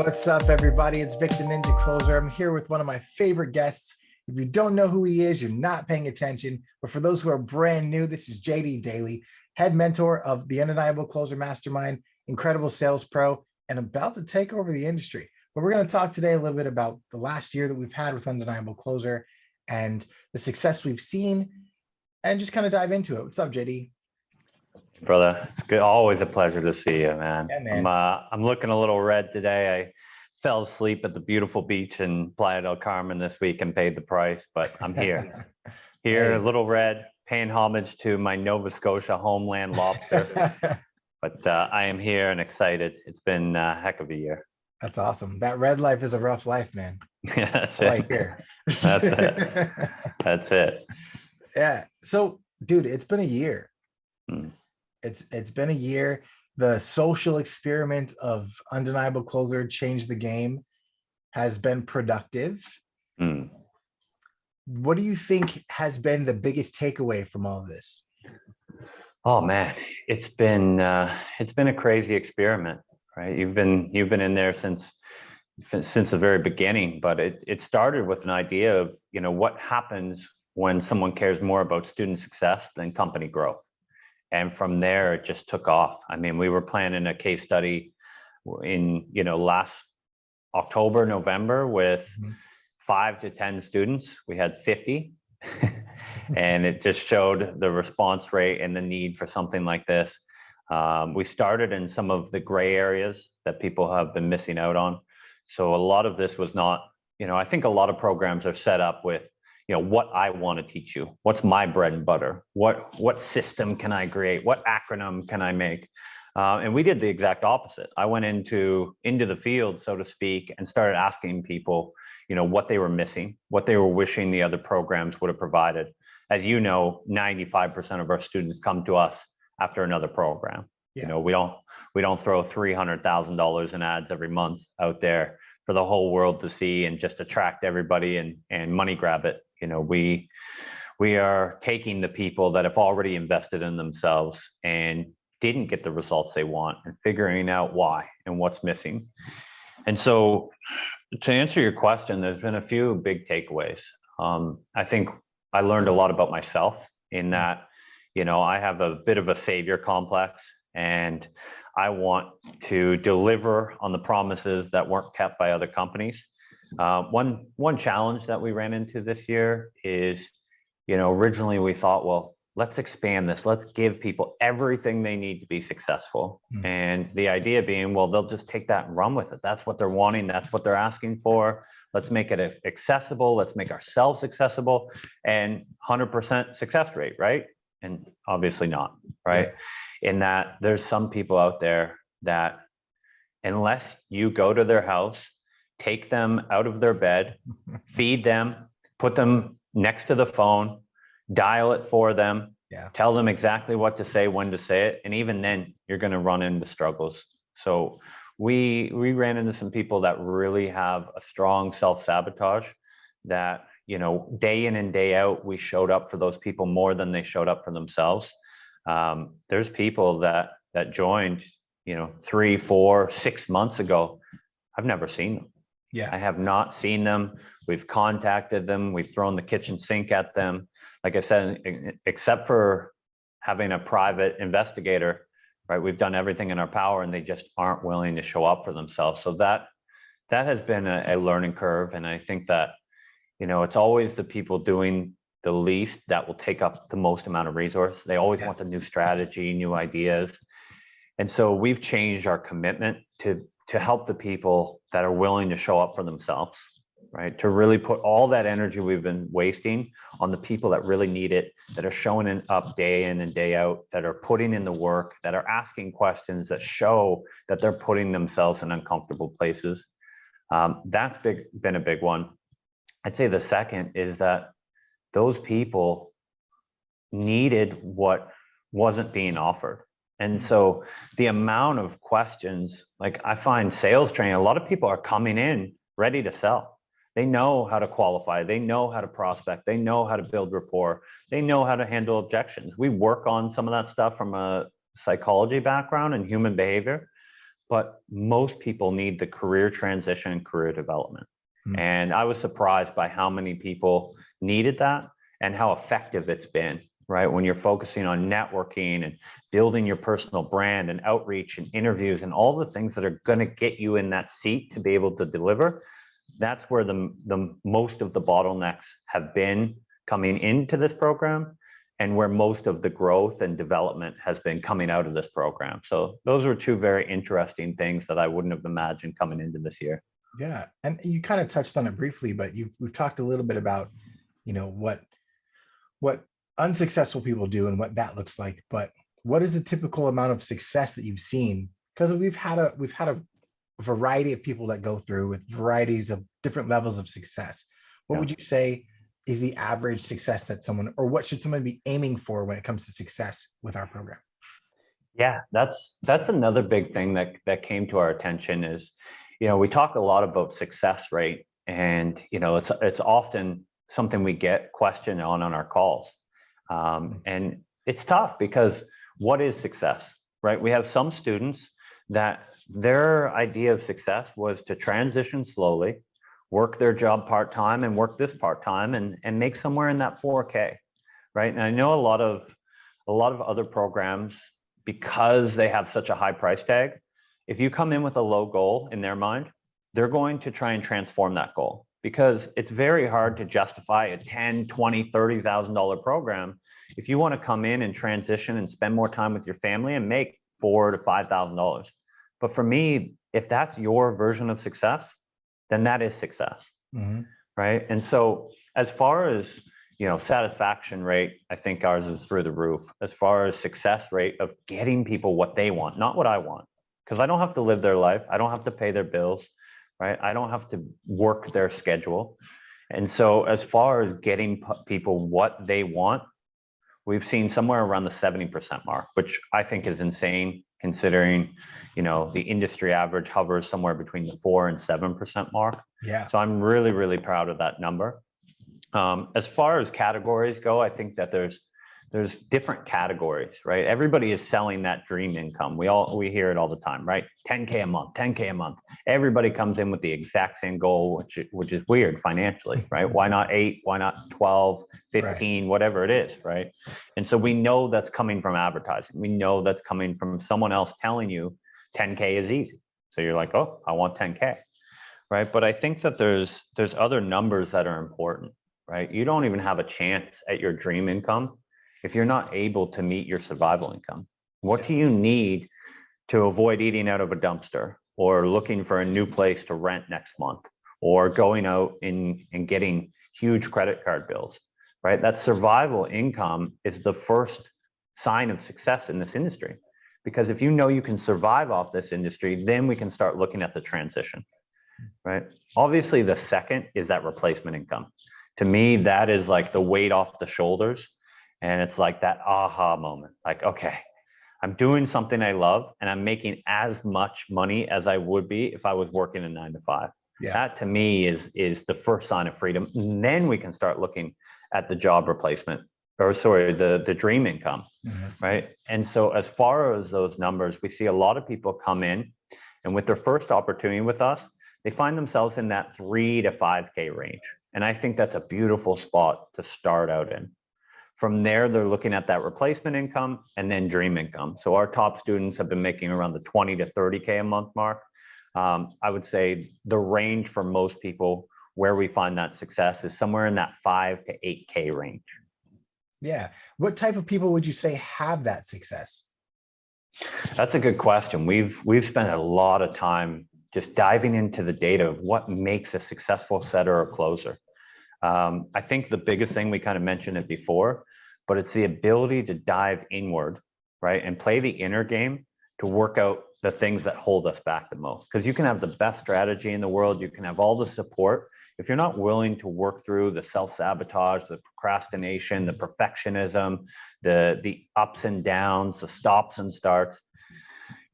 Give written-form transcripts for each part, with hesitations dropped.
What's up, everybody? It's Vic the Ninja Closer. I'm here with one of my favorite guests. If you don't know who he is, you're not paying attention. But for those who are brand new, this is Daley, head mentor of the Undeniable Closer Mastermind, incredible sales pro, and about to take over the industry. But we're going to talk today a little bit about the last year that we've had with Undeniable Closer and the success we've seen, and just kind of dive into it. What's up, JD? Brother, it's good. Always a pleasure to see you, man. Yeah, man. I'm looking a little red today. I fell asleep at the beautiful beach in Playa del Carmen this week and paid the price, but I'm here. Here, a little red, paying homage to my Nova Scotia homeland lobster. But I am here and excited. It's been a heck of a year. That's awesome. That red life is a rough life, man. Yeah, that's it. Right here. That's it. That's it. Yeah. So, dude, it's been a year. Hmm. It's been a year. The social experiment of Undeniable Closer, Change the Game, has been productive. Hmm. What do you think has been the biggest takeaway from all of this? Oh man, it's been a crazy experiment, right? You've been in there since the very beginning, but it started with an idea of, what happens when someone cares more about student success than company growth. And from there, it just took off. I mean, we were planning a case study in, last October, November with 5 to 10 students. We had 50. And it just showed the response rate and the need for something like this. We started in some of the gray areas that people have been missing out on. So a lot of this was not, I think a lot of programs are set up with, what I want to teach you, what's my bread and butter, what system can I create, what acronym can I make? And we did the exact opposite. I went into the field, so to speak, and started asking people, what they were missing, what they were wishing the other programs would have provided. As you know, 95% of our students come to us after another program. Yeah. We don't throw $300,000 in ads every month out there for the whole world to see and just attract everybody and money grab it. We are taking the people that have already invested in themselves and didn't get the results they want and figuring out why and what's missing. And so to answer your question, there's been a few big takeaways. I think I learned a lot about myself in that, I have a bit of a savior complex, and I want to deliver on the promises that weren't kept by other companies. One challenge that we ran into this year is, originally we thought, well, let's expand this. Let's give people everything they need to be successful. And the idea being, well, they'll just take that and run with it. That's what they're wanting. That's what they're asking for. Let's make it accessible. Let's make ourselves accessible, and 100% success rate, right? And obviously not, right? Yeah. In that there's some people out there that unless you go to their house, take them out of their bed, feed them, put them next to the phone, dial it for them, tell them exactly what to say, when to say it. And even then you're going to run into struggles. So we ran into some people that really have a strong self-sabotage that, day in and day out, we showed up for those people more than they showed up for themselves. There's people that joined, 3, 4, 6 months ago. I've never seen them. Yeah, I have not seen them. We've contacted them. We've thrown the kitchen sink at them. Like I said, except for having a private investigator, right? We've done everything in our power, and they just aren't willing to show up for themselves. So that has been a learning curve. And I think that, it's always the people doing the least that will take up the most amount of resource. They always want the new strategy, new ideas. And so we've changed our commitment to help the people that are willing to show up for themselves, right? To really put all that energy we've been wasting on the people that really need it, that are showing up day in and day out, that are putting in the work, that are asking questions that show that they're putting themselves in uncomfortable places. That's been a big one. I'd say the second is that those people needed what wasn't being offered. And so the amount of questions, like I find sales training, a lot of people are coming in ready to sell. They know how to qualify. They know how to prospect. They know how to build rapport. They know how to handle objections. We work on some of that stuff from a psychology background and human behavior, but most people need the career transition and career development. Mm. And I was surprised by how many people needed that and how effective it's been, right? When you're focusing on networking and building your personal brand and outreach and interviews and all the things that are going to get you in that seat to be able to deliver, that's where the most of the bottlenecks have been coming into this program, and where most of the growth and development has been coming out of this program. So those were two very interesting things that I wouldn't have imagined coming into this year. Yeah. And you kind of touched on it briefly, but we've talked a little bit about, what unsuccessful people do and what that looks like. But what is the typical amount of success that you've seen? Because we've had a variety of people that go through with varieties of different levels of success. What would you say is the average success that someone, or what should someone be aiming for when it comes to success with our program? Yeah, that's another big thing that came to our attention is, we talk a lot about success rate, and it's often something we get questioned on our calls, and it's tough because what is success, right? We have some students that their idea of success was to transition slowly, work their job part-time and work this part-time and make somewhere in that 4K, right? And I know a lot of other programs, because they have such a high price tag, if you come in with a low goal in their mind, they're going to try and transform that goal, because it's very hard to justify a $10, $20, $30,000 program if you want to come in and transition and spend more time with your family and make $4,000 to $5,000. But for me, if that's your version of success, then that is success, right? And so as far as satisfaction rate, I think ours is through the roof. As far as success rate of getting people what they want, not what I want, because I don't have to live their life. I don't have to pay their bills, right? I don't have to work their schedule. And so as far as getting people what they want, we've seen somewhere around the 70% mark, which I think is insane considering, the industry average hovers somewhere between the 4 and 7% mark. Yeah. So I'm really, really proud of that number. As far as categories go, I think that there's different categories, right? Everybody is selling that dream income. We hear it all the time, right? 10K a month, 10K a month. Everybody comes in with the exact same goal, which is weird financially, right? Why not 8? Why not 12, 15, whatever it is, right? And so we know that's coming from advertising. We know that's coming from someone else telling you 10K is easy. So you're like, oh, I want 10K, right? But I think that there's other numbers that are important, right? You don't even have a chance at your dream income if you're not able to meet your survival income. What do you need to avoid eating out of a dumpster, or looking for a new place to rent next month, or going out and getting huge credit card bills, right? That survival income is the first sign of success in this industry. Because if you know you can survive off this industry, then we can start looking at the transition, right? Obviously, the second is that replacement income. To me, that is like the weight off the shoulders. And it's like that aha moment, like, okay, I'm doing something I love and I'm making as much money as I would be if I was working a 9 to 5. Yeah. That to me is the first sign of freedom. And then we can start looking at the job replacement, or sorry, the dream income, right? And so as far as those numbers, we see a lot of people come in, and with their first opportunity with us, they find themselves in that 3 to 5K range. And I think that's a beautiful spot to start out in. From there, they're looking at that replacement income and then dream income. So our top students have been making around the 20 to 30K a month mark. I would say the range for most people where we find that success is somewhere in that 5 to 8K range. Yeah. What type of people would you say have that success? That's a good question. We've spent a lot of time just diving into the data of what makes a successful setter or closer. I think the biggest thing, we kind of mentioned it before, but it's the ability to dive inward, right? And play the inner game to work out the things that hold us back the most. Because you can have the best strategy in the world, you can have all the support. If you're not willing to work through the self-sabotage, the procrastination, the perfectionism, the ups and downs, the stops and starts,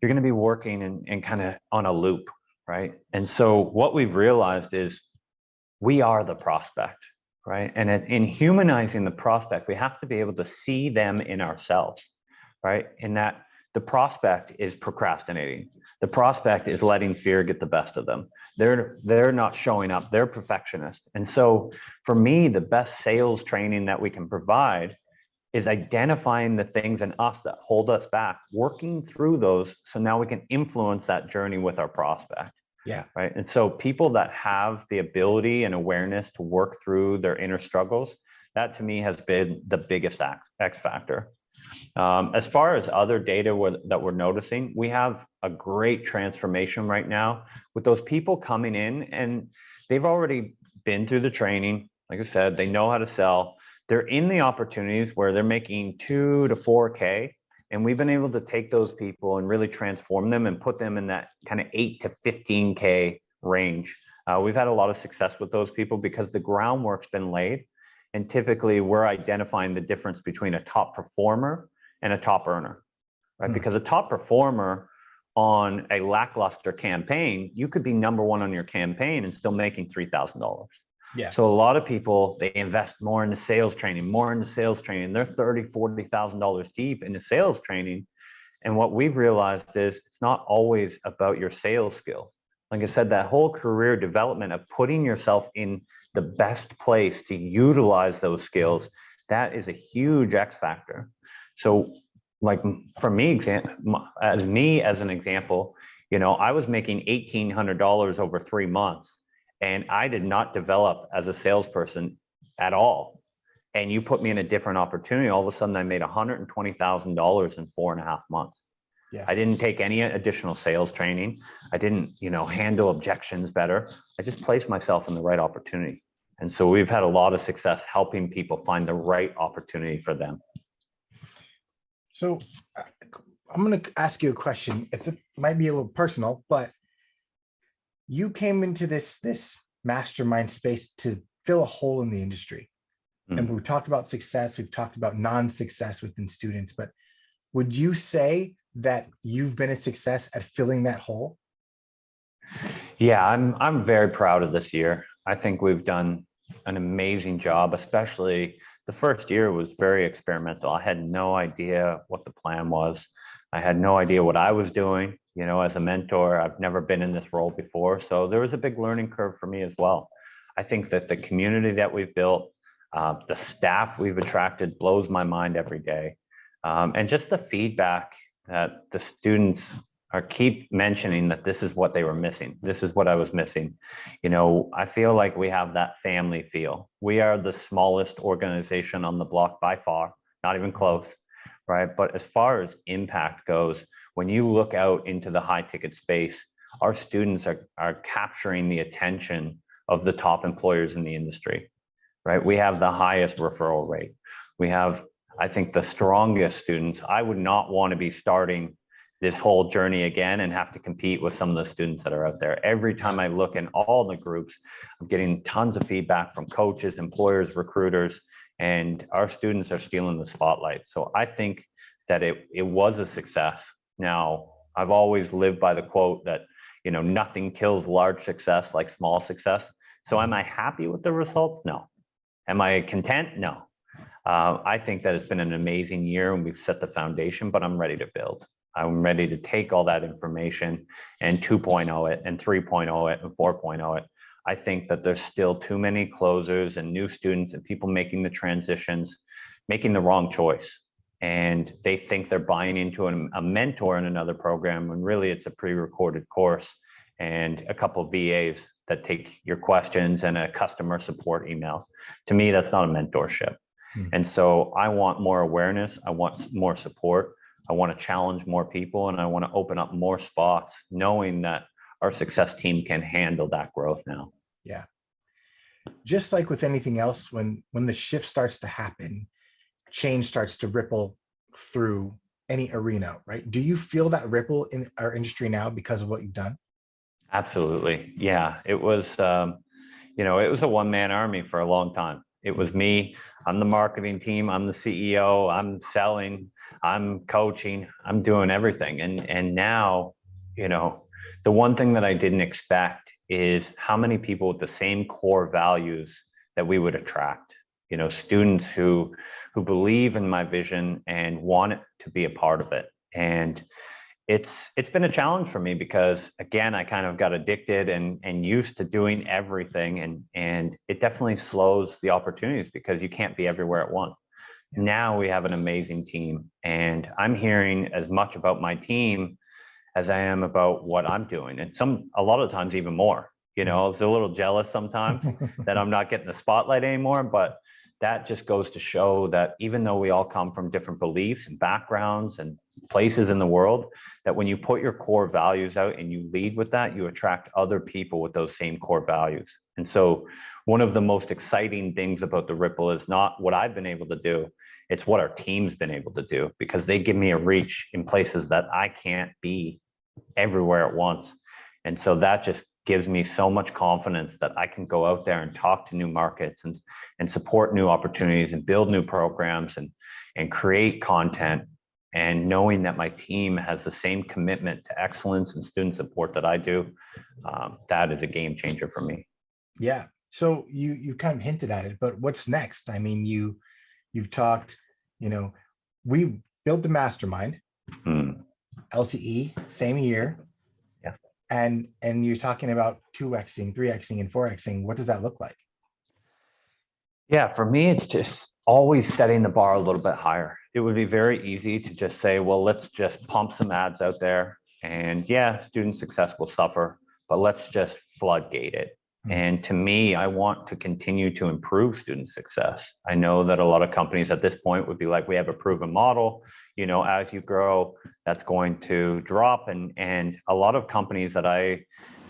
you're going to be working and kind of on a loop, right? And so what we've realized is we are the prospect, right? And in humanizing the prospect, we have to be able to see them in ourselves, right? In that The prospect is procrastinating. The prospect is letting fear get the best of them. They're not showing up. They're perfectionists. And so for me, the best sales training that we can provide is identifying the things in us that hold us back, working through those. So now we can influence that journey with our prospect. Yeah. Right. And so people that have the ability and awareness to work through their inner struggles, that to me has been the biggest X factor. As far as other data that we're noticing, we have a great transformation right now with those people coming in, and they've already been through the training. Like I said, they know how to sell. They're in the opportunities where they're making 2 to 4K. And we've been able to take those people and really transform them and put them in that kind of 8 to 15K range. We've had a lot of success with those people because the groundwork's been laid. And typically we're identifying the difference between a top performer and a top earner, right? Because a top performer on a lackluster campaign, you could be number one on your campaign and still making $3,000. Yeah. So a lot of people, they invest more into sales training, They're $30,000, $40,000 deep into sales training. And what we've realized is it's not always about your sales skills. Like I said, that whole career development of putting yourself in the best place to utilize those skills, that is a huge X factor. So like for me, as an example, I was making $1,800 over 3 months. And I did not develop as a salesperson at all. And you put me in a different opportunity. All of a sudden, I made $120,000 in 4.5 months. Yeah. I didn't take any additional sales training. I didn't, handle objections better. I just placed myself in the right opportunity. And so we've had a lot of success helping people find the right opportunity for them. So I'm going to ask you a question. It might be a little personal, but you came into this mastermind space to fill a hole in the industry. And we've talked about success, we've talked about non-success within students, but would you say that you've been a success at filling that hole? Yeah, I'm very proud of this year. I think we've done an amazing job, especially the first year was very experimental. I had no idea what the plan was. I had no idea what I was doing. As a mentor, I've never been in this role before. So there was a big learning curve for me as well. I think that the community that we've built, the staff we've attracted blows my mind every day. And just the feedback that the students keep mentioning that this is what they were missing. This is what I was missing. I feel like we have that family feel. We are the smallest organization on the block by far, not even close, right? But as far as impact goes, when you look out into the high ticket space, our students are capturing the attention of the top employers in the industry, right? We have the highest referral rate. We have, I think, the strongest students. I would not want to be starting this whole journey again and have to compete with some of the students that are out there. Every time I look in all the groups, I'm getting tons of feedback from coaches, employers, recruiters, and our students are stealing the spotlight. So I think that it was a success. Now, I've always lived by the quote that, nothing kills large success like small success. So am I happy with the results? No. Am I content? No. I think that it's been an amazing year and we've set the foundation, but I'm ready to build. I'm ready to take all that information and 2.0 it and 3.0 it and 4.0 it. I think that there's still too many closers and new students and people making the transitions, making the wrong choice. And they think they're buying into a mentor in another program when really it's a pre-recorded course and a couple of VAs that take your questions and a customer support email. To me, that's not a mentorship. And so I want more awareness. I want more support. I want to challenge more people and I want to open up more spots knowing that our success team can handle that growth now. Yeah. Just like with anything else, when the shift starts to happen, change starts to ripple through any arena, right? Do you feel that ripple in our industry now because of what you've done? Absolutely. Yeah. It was, it was a one-man army for a long time. It was me. I'm the marketing team. I'm the CEO. I'm selling. I'm coaching. I'm doing everything. And now, the one thing that I didn't expect is how many people with the same core values that we would attract. Students who believe in my vision and want to be a part of it. And it's been a challenge for me because, again, I kind of got addicted and used to doing everything, and it definitely slows the opportunities because you can't be everywhere at once. Yeah. Now we have an amazing team, and I'm hearing as much about my team as I am about what I'm doing, and a lot of times even more. You know, I was a little jealous sometimes that I'm not getting the spotlight anymore, but that just goes to show that even though we all come from different beliefs and backgrounds and places in the world, that when you put your core values out and you lead with that, you attract other people with those same core values. And so one of the most exciting things about the Ripple is not what I've been able to do, it's what our team's been able to do, because they give me a reach in places that I can't be everywhere at once. And so that just gives me so much confidence that I can go out there and talk to new markets and support new opportunities and build new programs and create content. And knowing that my team has the same commitment to excellence and student support that I do, that is a game changer for me. Yeah. So you kind of hinted at it, but what's next? I mean, you've talked, we built the mastermind, LTE, same year. Yeah. And you're talking about 2xing, 3xing, and 4xing. What does that look like? Yeah, for me, it's just always setting the bar a little bit higher. It would be very easy to just say, well, let's just pump some ads out there. And yeah, student success will suffer, but let's just floodgate it. And to me, I want to continue to improve student success. I know that a lot of companies at this point would be like, we have a proven model. As you grow, that's going to drop. And a lot of companies that I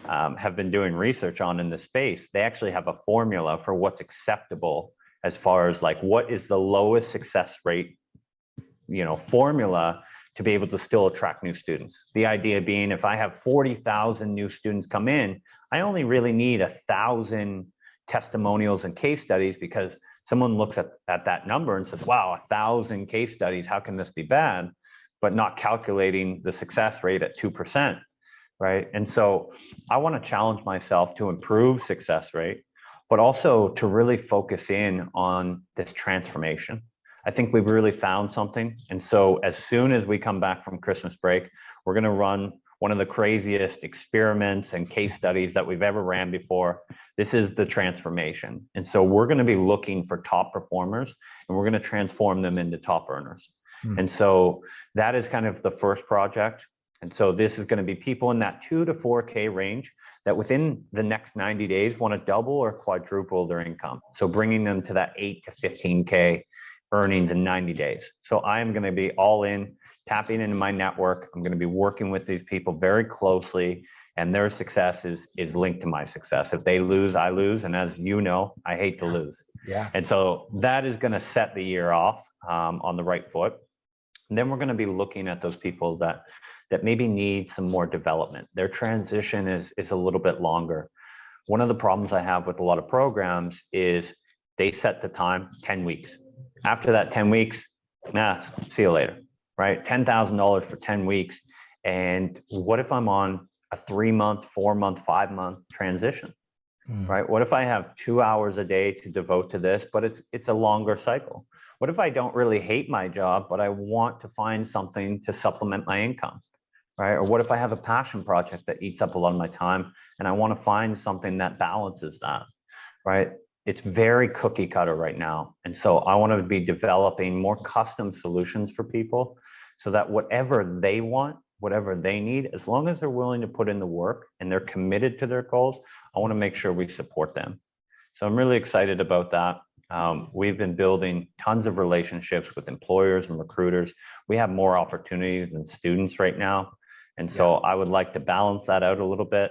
have been doing research on in the space, they actually have a formula for what's acceptable as far as like what is the lowest success rate, formula to be able to still attract new students. The idea being, if I have 40,000 new students come in, I only really need 1,000 testimonials and case studies, because someone looks at that number and says, wow, 1,000 case studies, how can this be bad? But not calculating the success rate at 2%, right? And so I want to challenge myself to improve success rate, but also to really focus in on this transformation. I think we've really found something. And so as soon as we come back from Christmas break, we're going to run one of the craziest experiments and case studies that we've ever ran before. This is the transformation. And so we're going to be looking for top performers, and we're going to transform them into top earners. And so that is kind of the first project. And so this is going to be people in that 2 to 4K range that within the next 90 days want to double or quadruple their income. So bringing them to that 8 to 15K earnings in 90 days. So I am going to be all in, tapping into my network. I'm going to be working with these people very closely, and their success is linked to my success. If they lose, I lose. And as you know, I hate to lose. Yeah. And so that is going to set the year off on the right foot. And then we're going to be looking at those people that maybe need some more development. Their transition is a little bit longer. One of the problems I have with a lot of programs is they set the time 10 weeks. After that 10 weeks, see you later, right? $10,000 for 10 weeks. And what if I'm on a 3-month, 4-month, 5-month transition, right? What if I have 2 hours a day to devote to this, but it's a longer cycle? What if I don't really hate my job, but I want to find something to supplement my income, right? Or what if I have a passion project that eats up a lot of my time and I want to find something that balances that, right? It's very cookie cutter right now. And so I want to be developing more custom solutions for people so that whatever they want, whatever they need, as long as they're willing to put in the work and they're committed to their goals, I want to make sure we support them. So I'm really excited about that. We've been building tons of relationships with employers and recruiters. We have more opportunities than students right now. And so I would like to balance that out a little bit.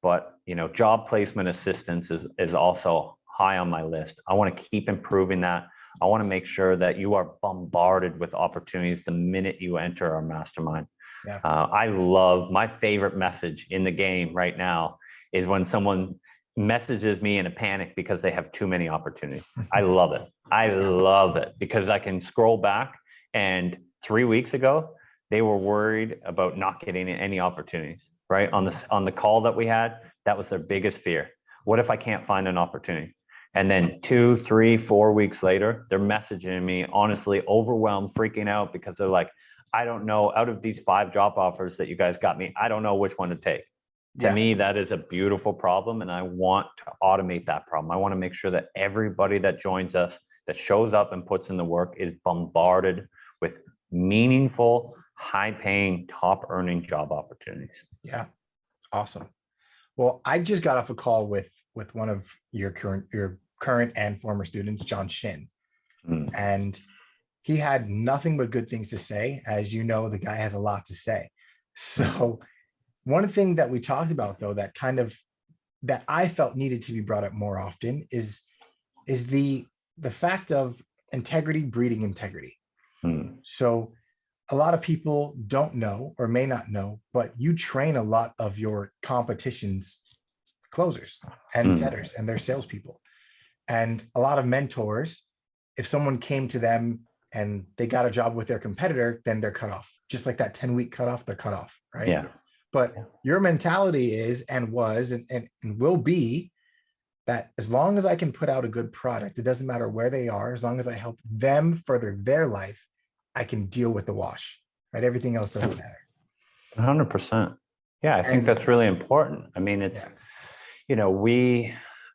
But, job placement assistance is also high on my list. I want to keep improving that. I want to make sure that you are bombarded with opportunities the minute you enter our mastermind. Yeah. I love, my favorite message in the game right now is when someone messages me in a panic because they have too many opportunities. I love it. I love it because I can scroll back, and 3 weeks ago, they were worried about not getting any opportunities, right? On the call that we had, that was their biggest fear. What if I can't find an opportunity? And then 2, 3, 4 weeks later, they're messaging me, honestly, overwhelmed, freaking out because they're like, I don't know, out of these 5 job offers that you guys got me, I don't know which one to take. To me, that is a beautiful problem, and I want to automate that problem. I want to make sure that everybody that joins us, that shows up and puts in the work, is bombarded with meaningful, high-paying, top-earning job opportunities. Yeah. Awesome. Well, I just got off a call with one of your current and former students, John Shin, and he had nothing but good things to say. As you know, the guy has a lot to say. So one thing that we talked about, though, that I felt needed to be brought up more often is the fact of integrity breeding integrity. So a lot of people don't know or may not know, but you train a lot of your competition's closers and setters and their salespeople. And a lot of mentors, if someone came to them and they got a job with their competitor, then they're cut off. Just like that 10-week cutoff, they're cut off, right? Yeah. But your mentality is and was and will be that as long as I can put out a good product, it doesn't matter where they are, as long as I help them further their life, I can deal with the wash, right? Everything else doesn't matter. 100%. Yeah, I think that's really important. I mean, it's, you know,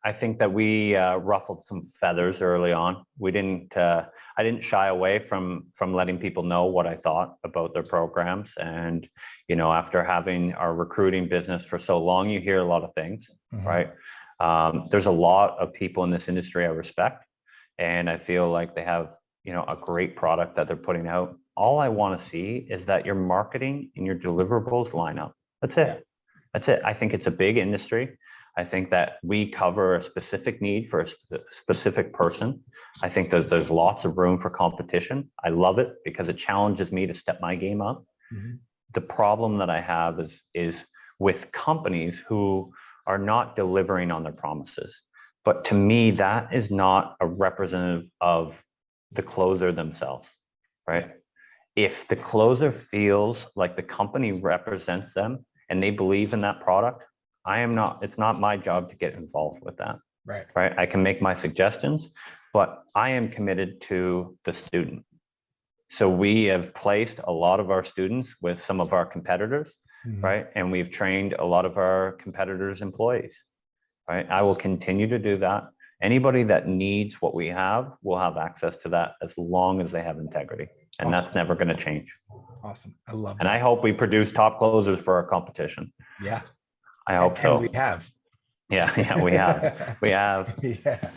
I think that we ruffled some feathers early on. I didn't shy away from letting people know what I thought about their programs. And, you know, after having our recruiting business for so long, you hear a lot of things, right? There's a lot of people in this industry I respect, and I feel like they have, you know, a great product that they're putting out. All I want to see is that your marketing and your deliverables line up. That's it. That's it. I think it's a big industry. I think that we cover a specific need for a specific person. I think there's lots of room for competition. I love it because it challenges me to step my game up. The problem that I have is with companies who are not delivering on their promises. But to me, that is not a representative of the closer themselves, right? If the closer feels like the company represents them and they believe in that product, it's not my job to get involved with that. Right. I can make my suggestions, but I am committed to the student. So we have placed a lot of our students with some of our competitors, right? And we've trained a lot of our competitors' employees, right? I will continue to do that. Anybody that needs what we have will have access to that as long as they have integrity. And that's never going to change. Awesome. I love that. And I hope we produce top closers for our competition. Yeah. I hope so. And we have. Yeah, we have. We have. Yeah.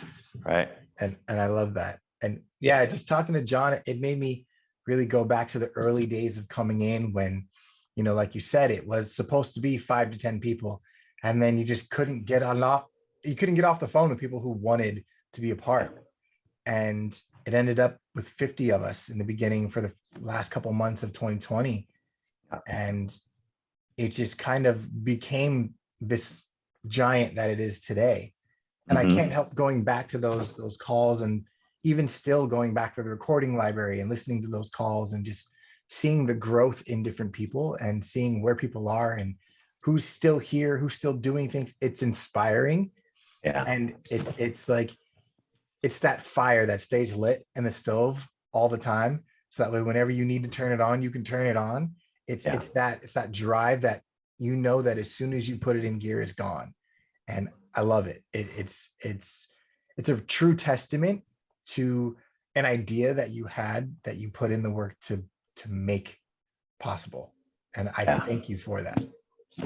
Right. And I love that. And yeah, just talking to John, it made me really go back to the early days of coming in when, you know, like you said, it was supposed to be 5 to 10 people. And then you just couldn't get off the phone with people who wanted to be a part. And it ended up with 50 of us in the beginning for the last couple months of 2020. And it just kind of became this giant that it is today. And I can't help going back to those calls, and even still going back to the recording library and listening to those calls and just seeing the growth in different people and seeing where people are and who's still here, who's still doing things. It's inspiring. Yeah. And it's like, it's that fire that stays lit in the stove all the time. So that way, whenever you need to turn it on, you can turn it on. It's that drive that, you know, that as soon as you put it in gear, it's gone. And I love it. It's a true testament to an idea that you had, that you put in the work to make possible. And I thank you for that.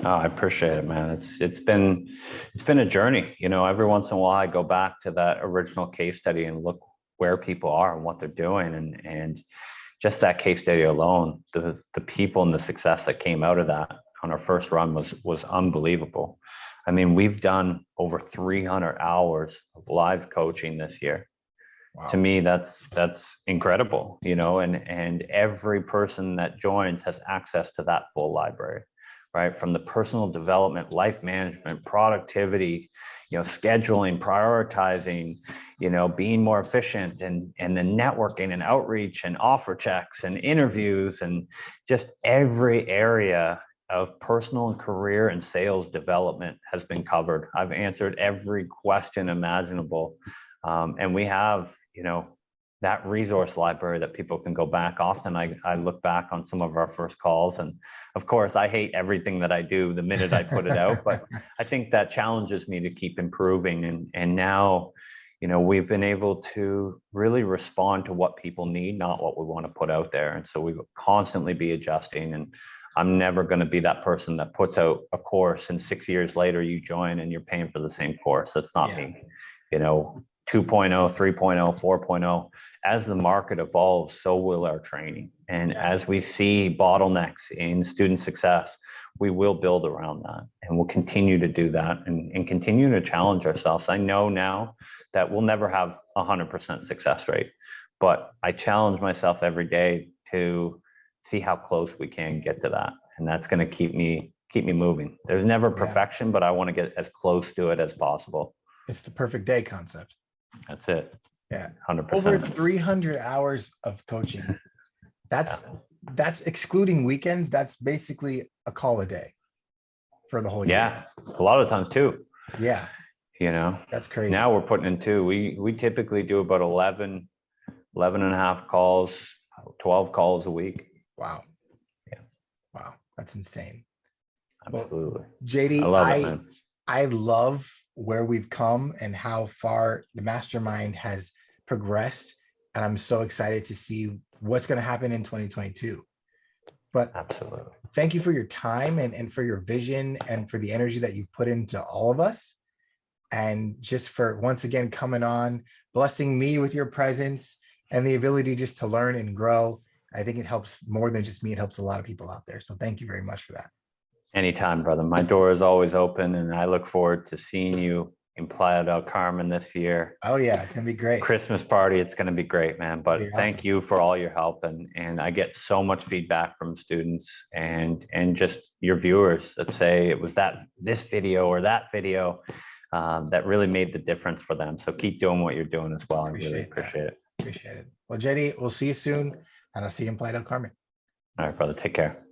Oh, I appreciate it, man. It's been a journey. You know, every once in a while I go back to that original case study and look where people are and what they're doing, and just that case study alone, the people and the success that came out of that on our first run was unbelievable. I mean, we've done over 300 hours of live coaching this year. Wow. To me, that's incredible, you know, and every person that joins has access to that full library, right? From the personal development, life management, productivity, you know, scheduling, prioritizing, you know, being more efficient, and the networking and outreach and offer checks and interviews, and just every area of personal and career and sales development has been covered. I've answered every question imaginable. And we have, you know, that resource library that people can go back. Often I look back on some of our first calls, and of course I hate everything that I do the minute I put it out, but I think that challenges me to keep improving. And now, you know, we've been able to really respond to what people need, not what we want to put out there. And so we will constantly be adjusting, and I'm never going to be that person that puts out a course and 6 years later you join and you're paying for the same course. That's not me. You know, 2.0, 3.0, 4.0, as the market evolves, so will our training. And as we see bottlenecks in student success, we will build around that, and we'll continue to do that and continue to challenge ourselves. I know now that we'll never have 100% success rate, but I challenge myself every day to see how close we can get to that. And that's going to keep me moving. There's never perfection, but I want to get as close to it as possible. It's the perfect day concept. That's it. Yeah. 100%. Over 300 hours of coaching. That's excluding weekends. That's basically a call a day for the whole year. Yeah. A lot of times too. Yeah. You know, that's crazy. Now we're putting in two. We typically do about 11 and a half calls, 12 calls a week. Wow. Yeah. Wow. That's insane. Absolutely. Well, JD, I love it, man. I love where we've come and how far the mastermind has progressed. And I'm so excited to see what's going to happen in 2022. But absolutely, thank you for your time and for your vision and for the energy that you've put into all of us. And just for once again coming on, blessing me with your presence and the ability just to learn and grow. I think it helps more than just me. It helps a lot of people out there. So thank you very much for that. Anytime, brother. My door is always open, and I look forward to seeing you in Playa del Carmen this year. Oh yeah, it's gonna be great. Christmas party, it's gonna be great, man. But thank you for all your help, and I get so much feedback from students and just your viewers that say it was this video or that video that really made the difference for them. So keep doing what you're doing as well. I really appreciate it. Appreciate it. Well, JD, we'll see you soon, and I'll see you in Playa del Carmen. All right, brother. Take care.